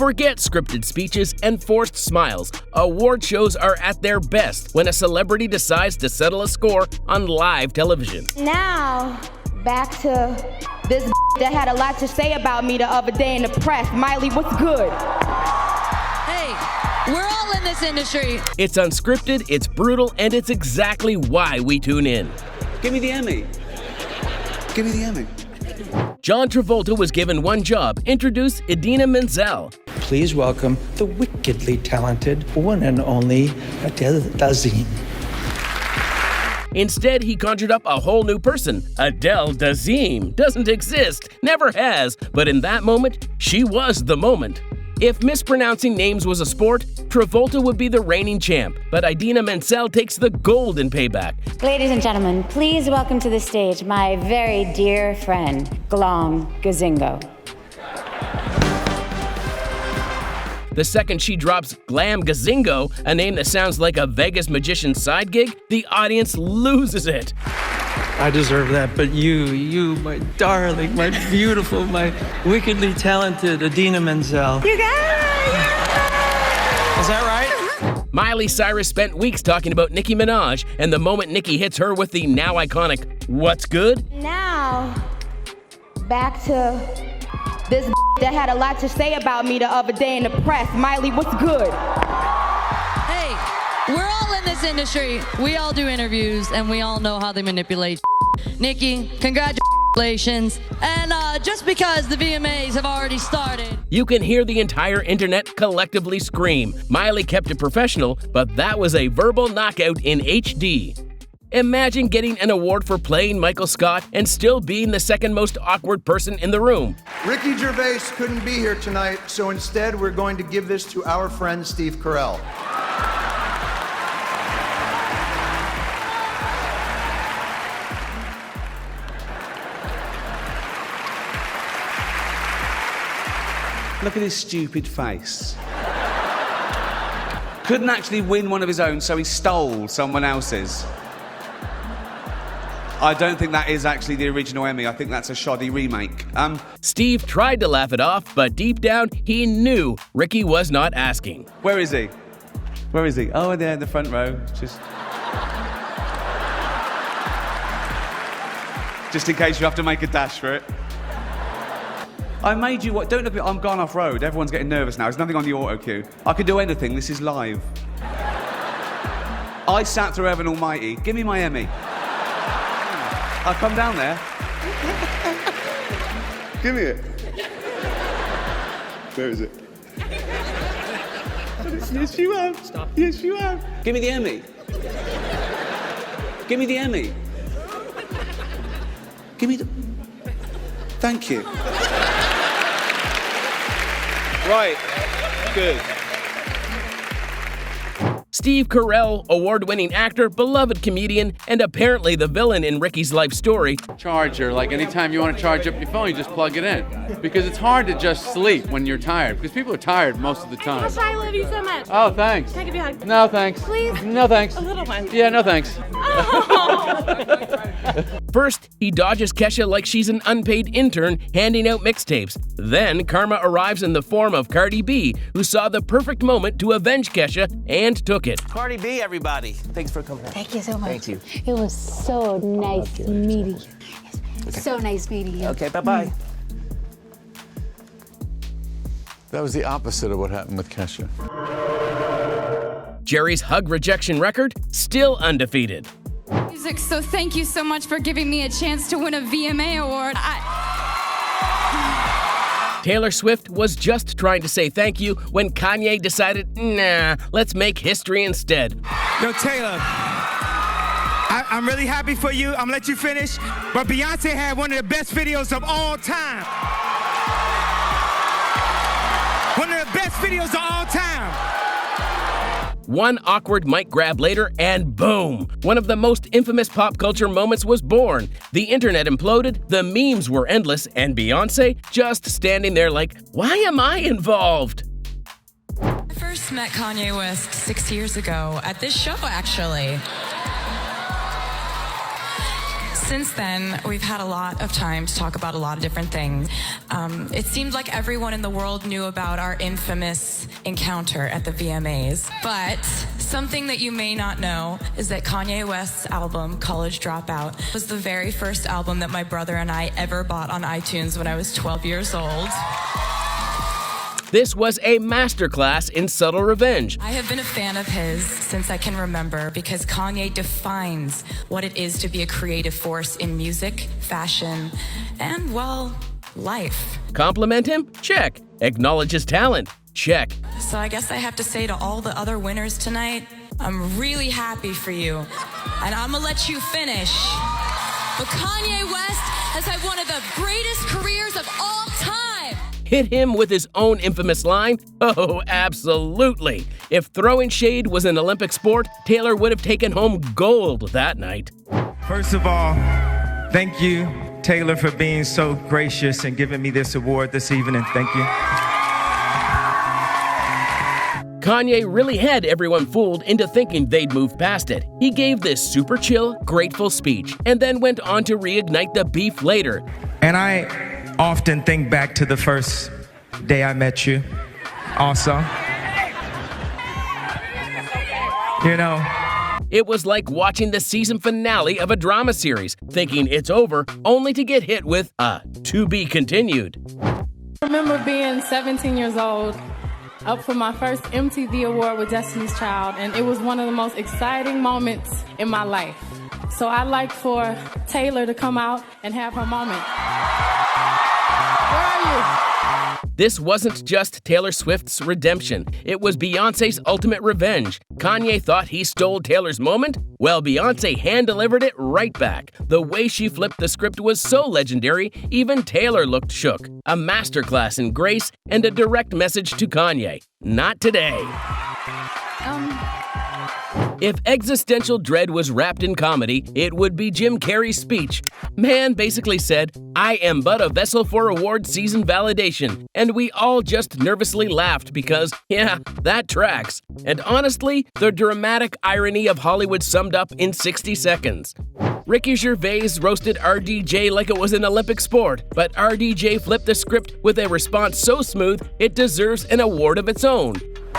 Forget scripted speeches and forced smiles. Award shows are at their best when a celebrity decides to settle a score on live television. Now, back to this that had a lot to say about me the other day in the press. Miley, what's good? Hey, we're all in this industry. It's unscripted, it's brutal, and it's exactly why we tune in. Give me the Emmy. Give me the Emmy. John Travolta was given one job: introduce Idina Menzel. Please welcome the wickedly talented one and only Adele Dazeem. Instead, he conjured up a whole new person. Adele Dazeem doesn't exist, never has, but in that moment, she was the moment. If mispronouncing names was a sport, Travolta would be the reigning champ, but Idina Menzel takes the gold in payback. Ladies and gentlemen, please welcome to the stage my very dear friend, Glom Gazingo. The second she drops Glam Gazingo, a name that sounds like a Vegas magician's side gig, the audience loses it. I deserve that, but you, my darling, my beautiful, my wickedly talented Idina Menzel. You got it! Is that right? Miley Cyrus spent weeks talking about Nicki Minaj, and the moment Nicki hits her with the now iconic "What's good?" Now, back to this that had a lot to say about me the other day in the press. Miley, what's good? Hey, we're all in this industry. We all do interviews, and we all know how they manipulate. Nicki, congratulations. And just because the VMAs have already started. You can hear the entire internet collectively scream. Miley kept it professional, but that was a verbal knockout in HD. Imagine getting an award for playing Michael Scott and still being the second most awkward person in the room. Ricky Gervais couldn't be here tonight, so instead we're going to give this to our friend Steve Carell. Look at his stupid face. Couldn't actually win one of his own, so he stole someone else's. I don't think that is actually the original Emmy. I think that's a shoddy remake. Steve tried to laugh it off, but deep down, he knew Ricky was not asking. Where is he? Where is he? Oh, there in the front row. Just in case you have to make a dash for it. I made you what? Don't look at me. I'm gone off road. Everyone's getting nervous now. There's nothing on the auto cue. I can do anything. This is live. I sat through Heaven Almighty. Give me my Emmy. I'll come down there. Give me it. Where is it? Yes, you have. Stop. Yes, you have. Give me the Emmy. Give me the Emmy. Give me the... Thank you. Right. Good. Steve Carell, award-winning actor, beloved comedian, and apparently the villain in Ricky's life story. Charger, like anytime you want to charge up your phone, you just plug it in. Because it's hard to just sleep when you're tired, because people are tired most of the time. I love you so much. Oh, thanks. Can I give you a hug? No, thanks. Please? No, thanks. A little one. Yeah, no, thanks. Oh. First, he dodges Kesha like she's an unpaid intern handing out mixtapes. Then, karma arrives in the form of Cardi B, who saw the perfect moment to avenge Kesha and took it. Cardi B, everybody. Thanks for coming out. Thank you so much. Thank you. It was so nice meeting you. Okay. So nice meeting you. Okay, bye-bye. That was the opposite of what happened with Kesha. Jerry's hug rejection record, still undefeated. Music, so thank you so much for giving me a chance to win a VMA award. Taylor Swift was just trying to say thank you when Kanye decided, nah, let's make history instead. Yo, Taylor, I'm really happy for you. I'm gonna let you finish. But Beyonce had one of the best videos of all time. One of the best videos of all time. One awkward mic grab later, and boom! One of the most infamous pop culture moments was born. The internet imploded, the memes were endless, and Beyonce just standing there like, why am I involved? I first met Kanye West 6 years ago at this show, actually. Since then, we've had a lot of time to talk about a lot of different things. It seemed like everyone in the world knew about our infamous encounter at the VMAs. But something that you may not know is that Kanye West's album, College Dropout, was the very first album that my brother and I ever bought on iTunes when I was 12 years old. This was a masterclass in subtle revenge. I have been a fan of his since I can remember because Kanye defines what it is to be a creative force in music, fashion, and, well, life. Compliment him? Check. Acknowledge his talent? Check. So I guess I have to say to all the other winners tonight, I'm really happy for you. And I'm gonna let you finish. But Kanye West has had one of the greatest careers of all time. Hit him with his own infamous line? Oh, absolutely. If throwing shade was an Olympic sport, Taylor would have taken home gold that night. First of all, thank you, Taylor, for being so gracious and giving me this award this evening. Thank you. Kanye really had everyone fooled into thinking they'd move past it. He gave this super chill, grateful speech, and then went on to reignite the beef later. And I often think back to the first day I met you, also. You know, it was like watching the season finale of a drama series, thinking it's over, only to get hit with a to be continued. I remember being 17 years old, up for my first MTV award with Destiny's Child, and it was one of the most exciting moments in my life. So I'd like for Taylor to come out and have her moment. Where are you? This wasn't just Taylor Swift's redemption. It was Beyoncé's ultimate revenge. Kanye thought he stole Taylor's moment? Well, Beyoncé hand-delivered it right back. The way she flipped the script was so legendary, even Taylor looked shook. A masterclass in grace and a direct message to Kanye. Not today. If existential dread was wrapped in comedy, it would be Jim Carrey's speech. Man basically said, "I am but a vessel for award season validation." And we all just nervously laughed because, yeah, that tracks. And honestly, the dramatic irony of Hollywood summed up in 60 seconds. Ricky Gervais roasted RDJ like it was an Olympic sport, but RDJ flipped the script with a response so smooth, it deserves an award of its own.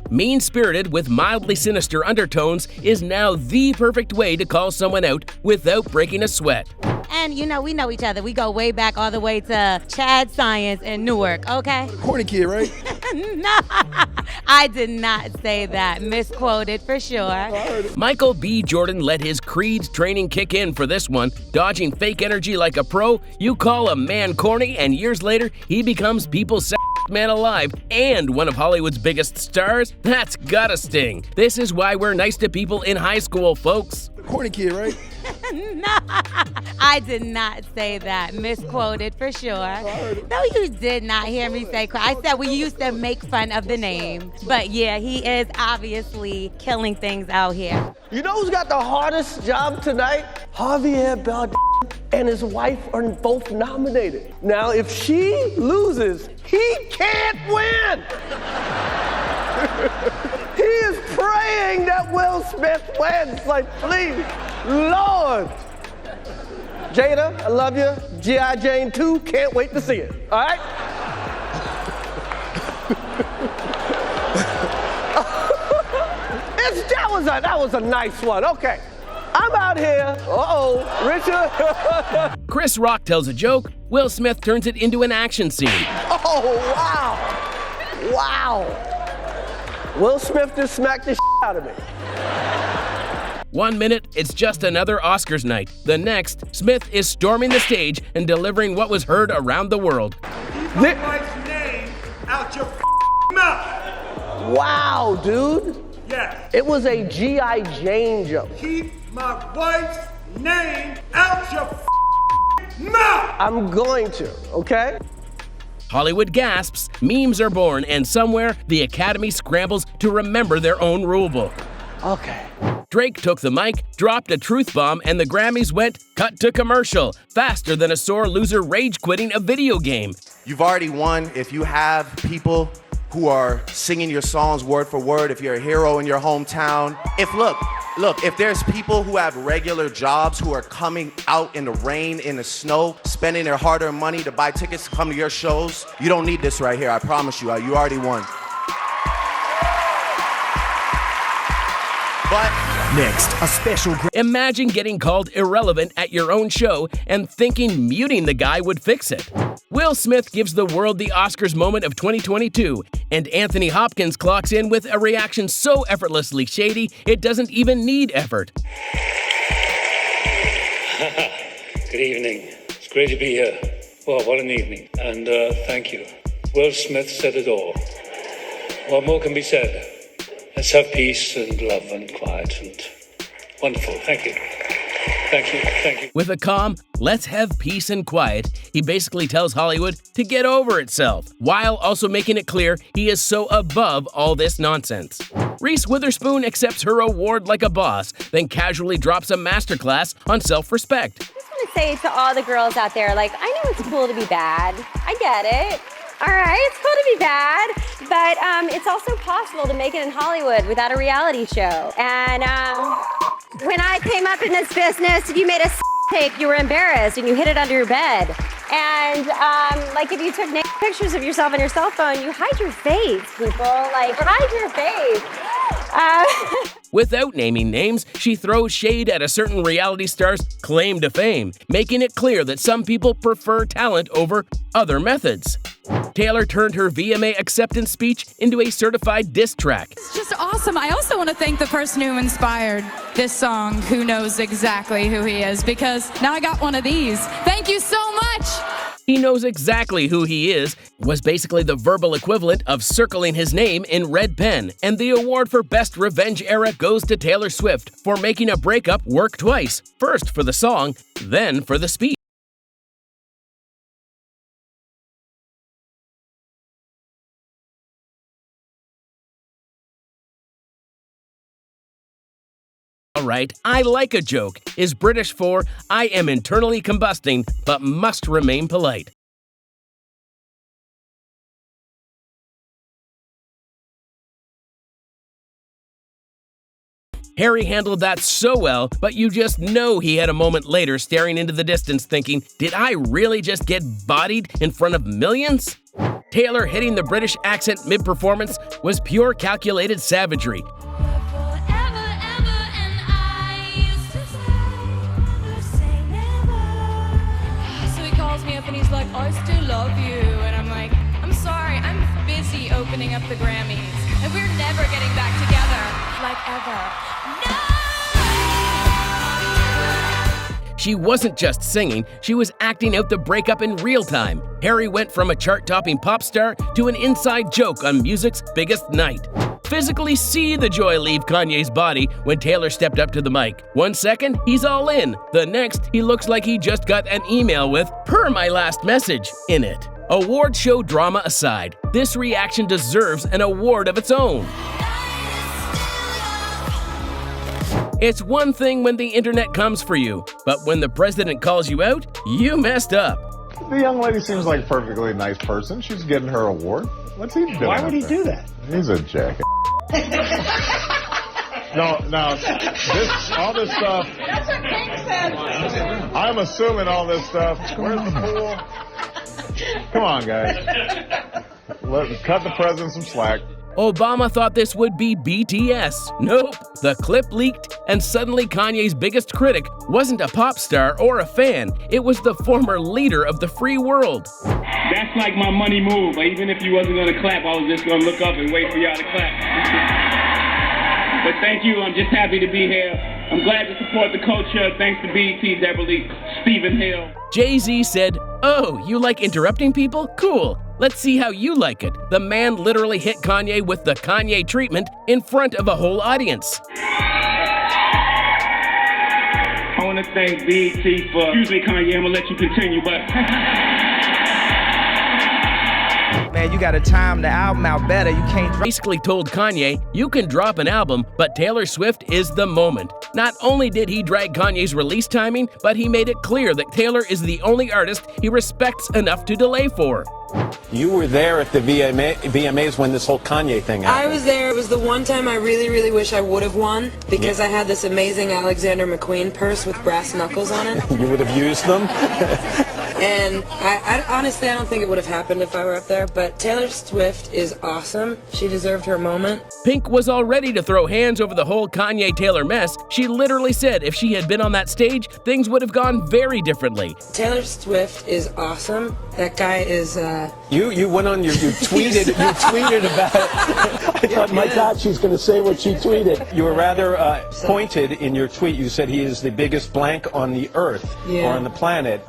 Mean-spirited with mildly sinister undertones is now the perfect way to call someone out without breaking a sweat. And you know, we know each other. We go way back all the way to Chad Science in Newark, okay? Corny kid, right? No, I did not say that. Misquoted for sure. Michael B. Jordan let his Creed training kick in for this one. Dodging fake energy like a pro, you call a man corny, and years later, he becomes people's man alive and one of Hollywood's biggest stars? That's gotta sting. This is why we're nice to people in high school, folks. Corny kid, right? No, I did not say that. Misquoted for sure. No, you did not hear me say. I said we used to make fun of the name. But yeah, he is obviously killing things out here. You know who's got the hardest job tonight? Javier Bardem and his wife are both nominated. Now, if she loses, he can't win. He is praying that Will Smith wins. Like, please, Lord. Jada, I love you. G.I. Jane 2, can't wait to see it. All right? That was a nice one. Okay. I'm out here. Richard. Chris Rock tells a joke. Will Smith turns it into an action scene. Oh, wow. Wow. Will Smith just smacked the out of me. 1 minute, it's just another Oscars night. The next, Smith is storming the stage and delivering what was heard around the world. Keep my wife's name out your mouth. Wow, dude. Yes. It was a G.I. Jane joke. Keep my wife's name out your mouth. I'm going to, okay? Hollywood gasps, memes are born, and somewhere the Academy scrambles to remember their own rulebook. Okay. Drake took the mic, dropped a truth bomb, and the Grammys went cut to commercial, faster than a sore loser rage quitting a video game. You've already won if you have people who are singing your songs word for word, if you're a hero in your hometown. Look, Look, if there's people who have regular jobs who are coming out in the rain, in the snow, spending their hard-earned money to buy tickets to come to your shows, you don't need this right here, I promise you. You already won. But next, a special. Imagine getting called irrelevant at your own show and thinking muting the guy would fix it. Will Smith gives the world the Oscars moment of 2022, and Anthony Hopkins clocks in with a reaction so effortlessly shady it doesn't even need effort. Good evening. It's great to be here. Well, what an evening. And thank you. Will Smith said it all. What more can be said? Let's have peace and love and quiet and wonderful. Thank you. Thank you. Thank you. With a calm, let's have peace and quiet, he basically tells Hollywood to get over itself, while also making it clear he is so above all this nonsense. Reese Witherspoon accepts her award like a boss, then casually drops a masterclass on self-respect. I just want to say to all the girls out there, like, I know it's cool to be bad. I get it. All right, it's cool to be bad, but it's also possible to make it in Hollywood without a reality show. And when I came up in this business, if you made a tape, you were embarrassed and you hid it under your bed. And like if you took naked pictures of yourself on your cell phone, you hide your face, people. Like, hide your face. Without naming names, she throws shade at a certain reality star's claim to fame, making it clear that some people prefer talent over other methods. Taylor turned her VMA acceptance speech into a certified diss track. It's just awesome. I also want to thank the person who inspired this song, who knows exactly who he is, because now I got one of these. Thank you so much. He knows exactly who he is was basically the verbal equivalent of circling his name in red pen, and the award for Best Revenge Era goes to Taylor Swift for making a breakup work twice, first for the song, then for the speech. Alright, I like a joke is British for I am internally combusting but must remain polite. Harry handled that so well, but you just know he had a moment later staring into the distance thinking, did I really just get bodied in front of millions? Taylor hitting the British accent mid-performance was pure calculated savagery. And he's like, I still love you. And I'm like, I'm sorry, I'm busy opening up the Grammys. And we're never getting back together, like ever. No! She wasn't just singing, she was acting out the breakup in real time. Harry went from a chart-topping pop star to an inside joke on music's biggest night. Physically see the joy leave Kanye's body when Taylor stepped up to the mic. 1 second, he's all in. The next, he looks like he just got an email with, "Per my last message," in it. Award show drama aside, this reaction deserves an award of its own. It's one thing when the internet comes for you, but when the president calls you out, you messed up. The young lady seems like a perfectly nice person. She's getting her award. What's he doing? Why would he do that? He's a jackass. No, all this stuff. That's what King said. I'm assuming all this stuff. Where's the pool? Come on, guys. Cut the president some slack. Obama thought this would be BTS. Nope, the clip leaked, and suddenly Kanye's biggest critic wasn't a pop star or a fan. It was the former leader of the free world. That's like my money move. Even if you wasn't going to clap, I was just going to look up and wait for y'all to clap. But thank you. I'm just happy to be here. I'm glad to support the culture. Thanks to BET, Beverly, Stephen Hill. Jay-Z said, "Oh, you like interrupting people? Cool. Let's see how you like it." The man literally hit Kanye with the Kanye treatment in front of a whole audience. I want to thank BET for... Excuse me, Kanye, I'm going to let you continue, but... man, you gotta time the album out better. You can't basically told Kanye, you can drop an album, but Taylor Swift is the moment. Not only did he drag Kanye's release timing, but he made it clear that Taylor is the only artist he respects enough to delay for. You were there at the VMAs when this whole Kanye thing happened. I was there. It was the one time I really, really wish I would have won because I had this amazing Alexander McQueen purse with brass knuckles on it. You would have used them? And I honestly, I don't think it would have happened if I were up there, but Taylor Swift is awesome. She deserved her moment. Pink was all ready to throw hands over the whole Kanye-Taylor mess. She literally said if she had been on that stage, things would have gone very differently. Taylor Swift is awesome. That guy is, You went on you tweeted about it. I thought, my God, she's going to say what she tweeted. You were rather pointed in your tweet. You said he is the biggest blank on the earth or on the planet.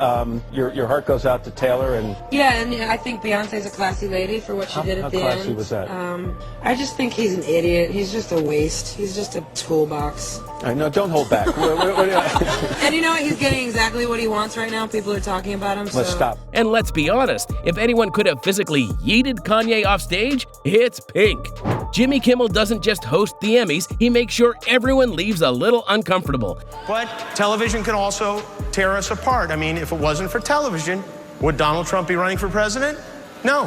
Your heart goes out to Taylor and... Yeah, and I think Beyonce's a classy lady for what she did at the end. How classy was that? I just think he's an idiot. He's just a waste. He's just a toolbox. I know, don't hold back. And you know what? He's getting exactly what he wants right now. People are talking about him, so... Let's stop. And let's be honest, if anyone could have physically yeeted Kanye off stage, it's Pink. Jimmy Kimmel doesn't just host the Emmys, he makes sure everyone leaves a little uncomfortable. But television can also tear us apart. I mean, if it wasn't for television, would Donald Trump be running for president? No.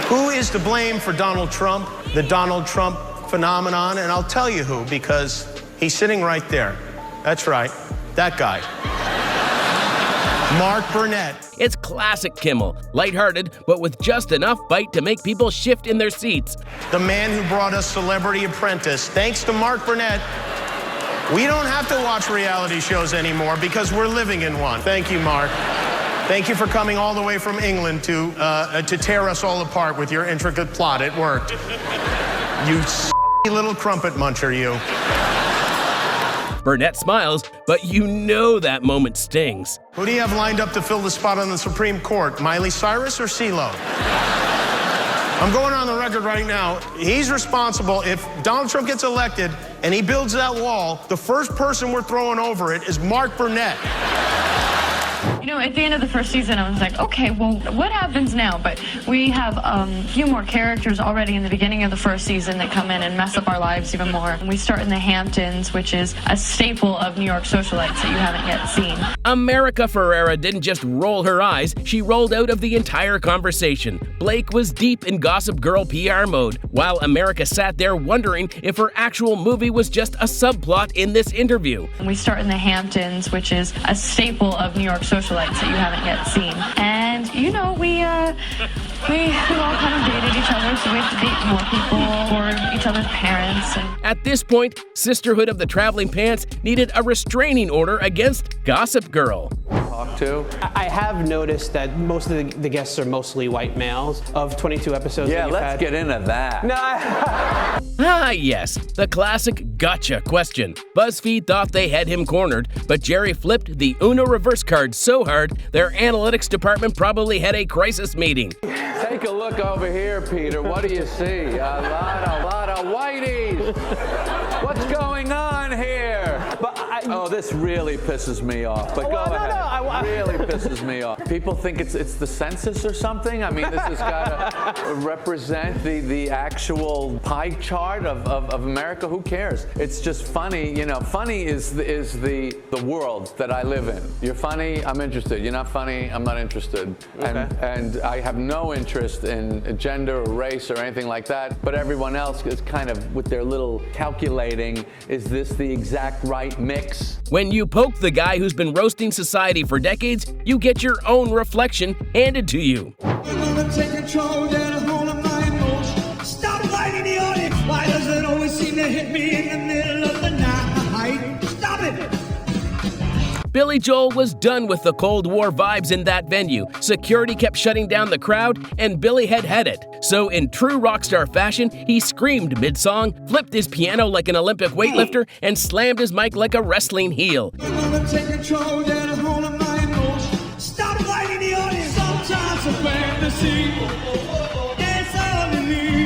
Who is to blame for Donald Trump, the Donald Trump phenomenon? And I'll tell you who, because he's sitting right there. That's right, that guy. Mark Burnett. It's classic Kimmel, lighthearted, but with just enough bite to make people shift in their seats. The man who brought us Celebrity Apprentice. Thanks to Mark Burnett, we don't have to watch reality shows anymore because we're living in one. Thank you, Mark. Thank you for coming all the way from England to tear us all apart with your intricate plot. It worked. You little crumpet muncher, you. Burnett smiles, but you know that moment stings. Who do you have lined up to fill the spot on the Supreme Court, Miley Cyrus or CeeLo? I'm going on the record right now. He's responsible. If Donald Trump gets elected and he builds that wall, the first person we're throwing over it is Mark Burnett. You know, at the end of the first season, I was like, okay, well, what happens now? But we have a few more characters already in the beginning of the first season that come in and mess up our lives even more. And we start in the Hamptons, which is a staple of New York socialites that you haven't yet seen. America Ferrera didn't just roll her eyes, she rolled out of the entire conversation. Blake was deep in Gossip Girl PR mode, while America sat there wondering if her actual movie was just a subplot in this interview. We start in the Hamptons, which is a staple of New York socialites that you haven't yet seen. And, you know, we all kind of dated each other, so we have to date more people or each other's parents. At this point, Sisterhood of the Traveling Pants needed a restraining order against Gossip Girl. I have noticed that most of the guests are mostly white males of 22 episodes. Yeah, let's get into that. Ah, yes, the classic gotcha question. BuzzFeed thought they had him cornered, but Jerry flipped the Uno reverse card so hard, their analytics department probably had a crisis meeting. Take a look over here, Peter. What do you see? A lot of whiteys. What's going on here? Oh, this really pisses me off. But go ahead. Really pisses me off. People think it's the census or something. I mean, this has got to represent the actual pie chart of America. Who cares? It's just funny. You know, funny is the world that I live in. You're funny, I'm interested. You're not funny, I'm not interested. Okay. And I have no interest in gender or race or anything like that. But everyone else is kind of with their little calculating. Is this the exact right mix? When you poke the guy who's been roasting society for decades, you get your own reflection handed to you. Take control, get a hold of my emotions. Stop fighting the audience. Why does it always seem to hit me in the middle of the night? Stop it! Billy Joel was done with the Cold War vibes in that venue. Security kept shutting down the crowd, and Billy had it. So in true Rockstar fashion, he screamed mid-song, flipped his piano like an Olympic weightlifter, and slammed his mic like a wrestling heel. Take control, get a hold of my emotions. Stop fighting the audience. Sometimes a fantasy. That's all you need.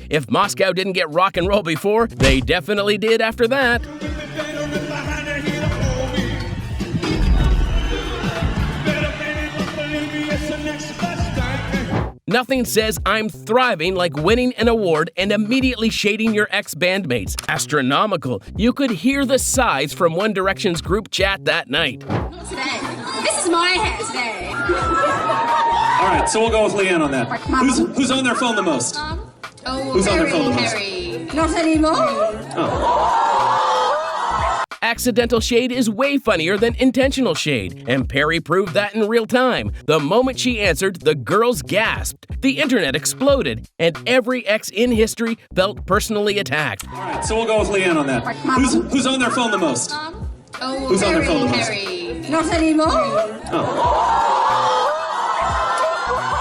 If Moscow didn't get rock and roll before, they definitely did after that. Nothing says I'm thriving like winning an award and immediately shading your ex-bandmates. Astronomical. You could hear the sighs from One Direction's group chat that night. Not today. This is my hair today. All right, so we'll go with Leanne on that. Who's on their phone the most? Who's on their phone the most? Harry. Not anymore. Oh. Accidental shade is way funnier than intentional shade, and Perry proved that in real time. The moment she answered, the girls gasped, the internet exploded, and every ex in history felt personally attacked. All right, so we'll go with Leanne on that. Who's on their phone the most? Who's on their phone the most? Harry. Not anymore. Oh.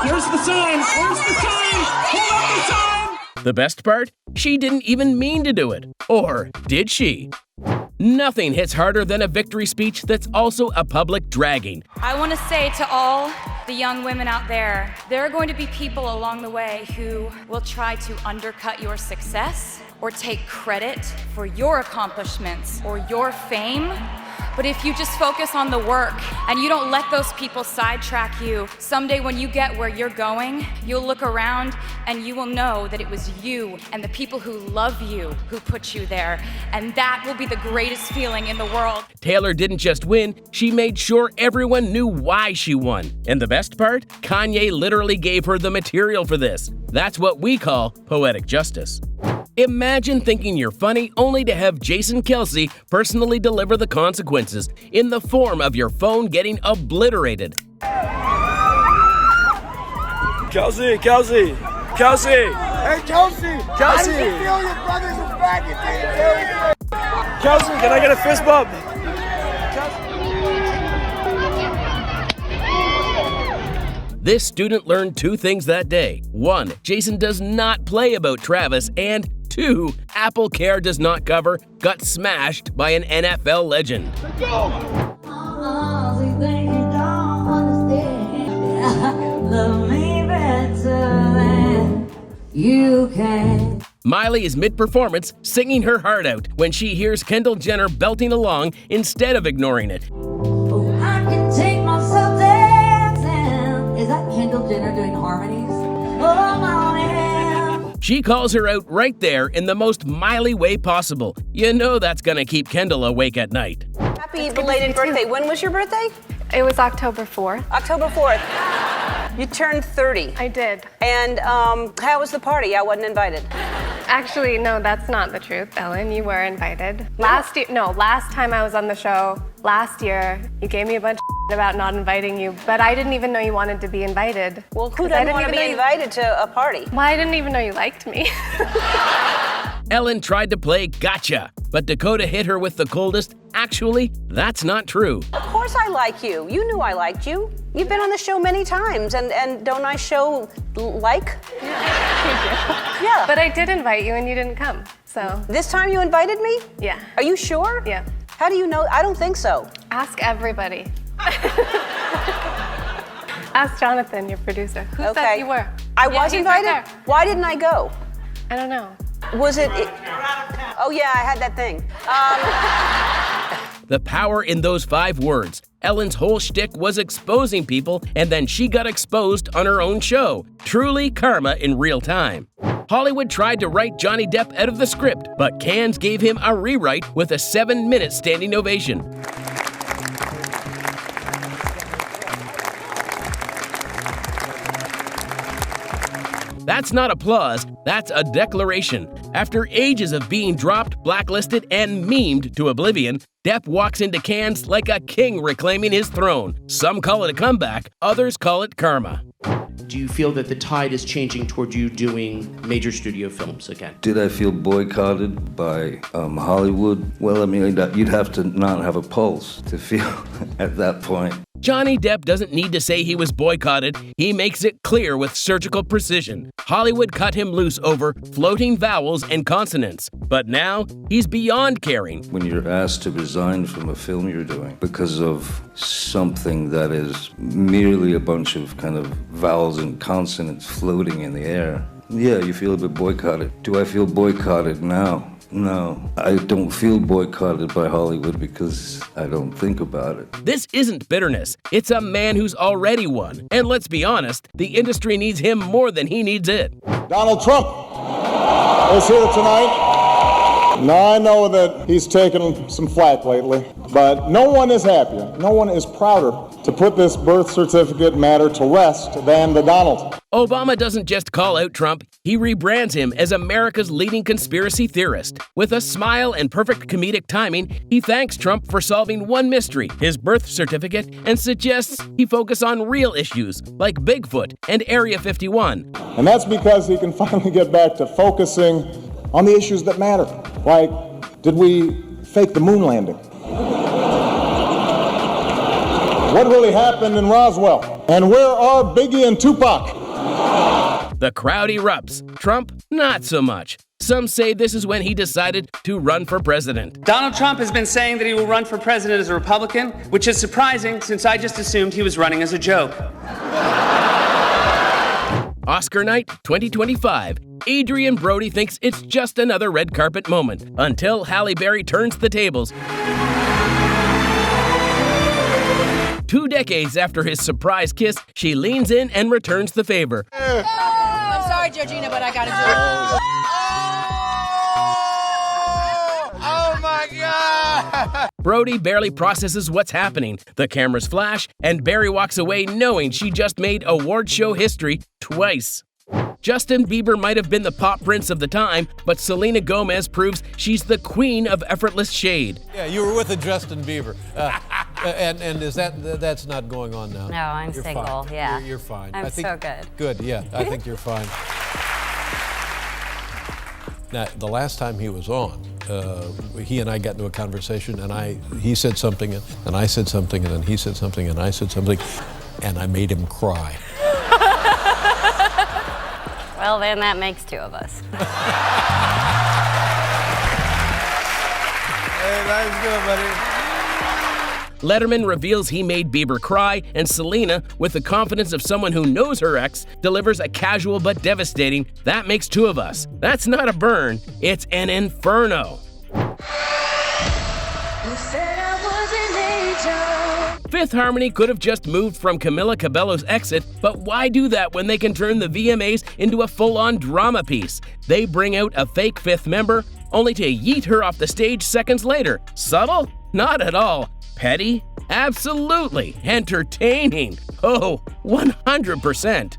Here's the sign! Where's the sign? Hold up the sign! The best part? She didn't even mean to do it. Or did she? Nothing hits harder than a victory speech that's also a public dragging. I want to say to all the young women out there, there are going to be people along the way who will try to undercut your success or take credit for your accomplishments or your fame. But if you just focus on the work and you don't let those people sidetrack you, someday when you get where you're going, you'll look around and you will know that it was you and the people who love you who put you there. And that will be the greatest feeling in the world. Taylor didn't just win, she made sure everyone knew why she won. And the best part? Kanye literally gave her the material for this. That's what we call poetic justice. Imagine thinking you're funny only to have Jason Kelce personally deliver the consequences in the form of your phone getting obliterated. Kelce! Hey, Kelce! How do you feel your brothers are back in Kelce, can I get a fist bump? This student learned two things that day. 1, Jason does not play about Travis, and 2, Apple Care does not cover got smashed by an NFL legend. Let's go! Miley is mid-performance singing her heart out when she hears Kendall Jenner belting along instead of ignoring it. I can take myself dancing. Is that Kendall Jenner doing harmonies? Oh, my man. She calls her out right there in the most Miley way possible. You know that's gonna keep Kendall awake at night. Happy belated birthday. When was your birthday? It was October 4th. October 4th. You turned 30. I did. And how was the party? I wasn't invited. Actually, no, that's not the truth, Ellen. You were invited. Last time I was on the show, last year, you gave me a bunch of about not inviting you, but I didn't even know you wanted to be invited. Well, who doesn't want to be invited to a party? Well, I didn't even know you liked me. Ellen tried to play gotcha, but Dakota hit her with the coldest. Actually, that's not true. Of course I like you. You knew I liked you. You've been on the show many times, and don't I show like? Yeah. But I did invite you and you didn't come, so. This time you invited me? Yeah. Are you sure? Yeah. How do you know? I don't think so. Ask everybody. Ask Jonathan, your producer. Who said you were? I was invited? Right there. Why didn't I go? I don't know. Was it? Oh yeah, I had that thing. The power in those 5 words. Ellen's whole shtick was exposing people, and then she got exposed on her own show. Truly karma in real time. Hollywood tried to write Johnny Depp out of the script, but Cannes gave him a rewrite with a 7-minute standing ovation. That's not applause, that's a declaration. After ages of being dropped, blacklisted, and memed to oblivion, Depp walks into Cannes like a king reclaiming his throne. Some call it a comeback, others call it karma. Do you feel that the tide is changing toward you doing major studio films again? Did I feel boycotted by Hollywood? Well, I mean, you'd have to not have a pulse to feel at that point. Johnny Depp doesn't need to say he was boycotted. He makes it clear with surgical precision. Hollywood cut him loose over floating vowels and consonants. But now, he's beyond caring. When you're asked to resign from a film you're doing because of something that is merely a bunch of kind of vowels and consonants floating in the air, yeah, you feel a bit boycotted. Do I feel boycotted now? No, I don't feel boycotted by Hollywood because I don't think about it. This isn't bitterness. It's a man who's already won. And let's be honest, the industry needs him more than he needs it. Donald Trump is here tonight. Now, I know that he's taken some flack lately, but no one is happier, no one is prouder to put this birth certificate matter to rest than the Donald. Obama doesn't just call out Trump, he rebrands him as America's leading conspiracy theorist. With a smile and perfect comedic timing, he thanks Trump for solving one mystery, his birth certificate, and suggests he focus on real issues like Bigfoot and Area 51. And that's because he can finally get back to focusing on the issues that matter. Like, did we fake the moon landing? What really happened in Roswell? And where are Biggie and Tupac? The crowd erupts. Trump, not so much. Some say this is when he decided to run for president. Donald Trump has been saying that he will run for president as a Republican, which is surprising since I just assumed he was running as a joke. Oscar night 2025. Adrian Brody thinks it's just another red carpet moment until Halle Berry turns the tables. 2 decades after his surprise kiss, she leans in and returns the favor. I'm sorry, Georgina, but I gotta do it. Oh my God! Brody barely processes what's happening. The cameras flash, and Berry walks away knowing she just made award show history twice. Justin Bieber might have been the pop prince of the time, but Selena Gomez proves she's the queen of effortless shade. Yeah, you were with a Justin Bieber. And is that's not going on now? No, I'm you're single, fine. yeah. You're fine. I'm I think, so good. Good, yeah, I think you're fine. Now, the last time he was on, he and I got into a conversation, and he said something, and I said something, and then he said something, and I said something, and I made him cry. Well, then that makes 2 of us. Hey, that's good, buddy. Letterman reveals he made Bieber cry, and Selena, with the confidence of someone who knows her ex, delivers a casual but devastating, "That makes 2 of us." That's not a burn, it's an inferno. Fifth Harmony could have just moved from Camila Cabello's exit, but why do that when they can turn the VMAs into a full-on drama piece? They bring out a fake 5th member, only to yeet her off the stage seconds later. Subtle? Not at all. Petty? Absolutely. Entertaining. Oh, 100%.